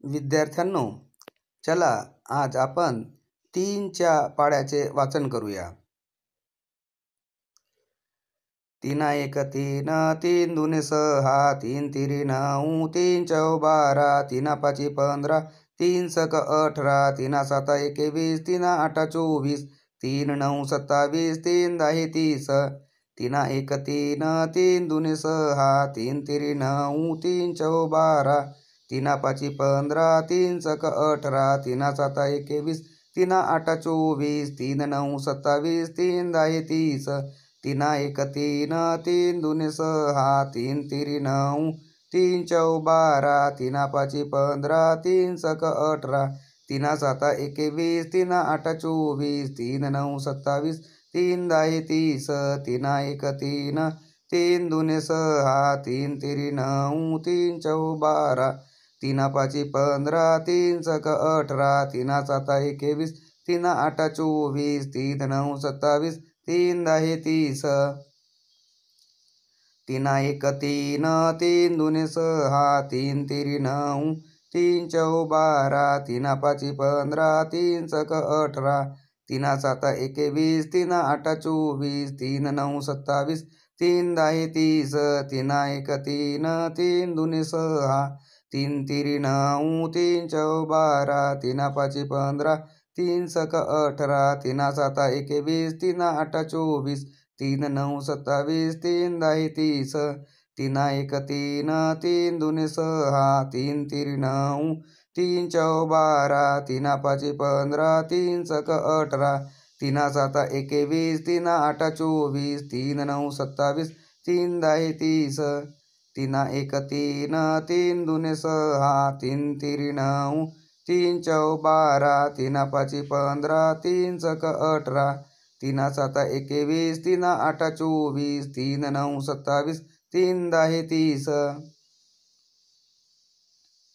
विद्यार्थ्यांनो, चला आज आपण 3च्या पाढ्याचे वाचन करूया. 3 1 3 3 2 6 3 3 9 3 4 12 3 5 15 3 6 18 3 7 21 3 8 24 3 9 27 3 10 30 3 1 3 3 2 6 3 3 9 3 4 12 3 5 15 3 6 18 3 7 21 3 8 24 3 9 27 3 10 30 3 1 3 3 2 6 3 3 9 3 4 12 3 5 15 3 6 18 3 7 21 3 8 24 3 9 27 3 10 30 3 1 3 3 2 6 3 3 9 3 4 12 3 5 15 3 6 18 3 7 21 3 8 24 3 9 27 3 10 30 3 1 3 3 2 6 3 3 9 3 4 12 3 5 15 3 6 18 3 7 21 3 8 24 3 9 27 3 10 30 3 1 3 3 2 6 3 3 9 3 4 12 3 5 15 3 6 18 3 7 21 3 8 24 3 9 27 3 10 30 3 1 3 3 2 6 3 3 9 3 4 12 3 5 15 3 6 18 3 7 21 3 8 24 3 9 27 3 10 30 3 1 3 3 2 6 3 3 9 3 4 12 3 5 15 3 6 18 3 7 21 3 8 24 3 9 27 3 10 30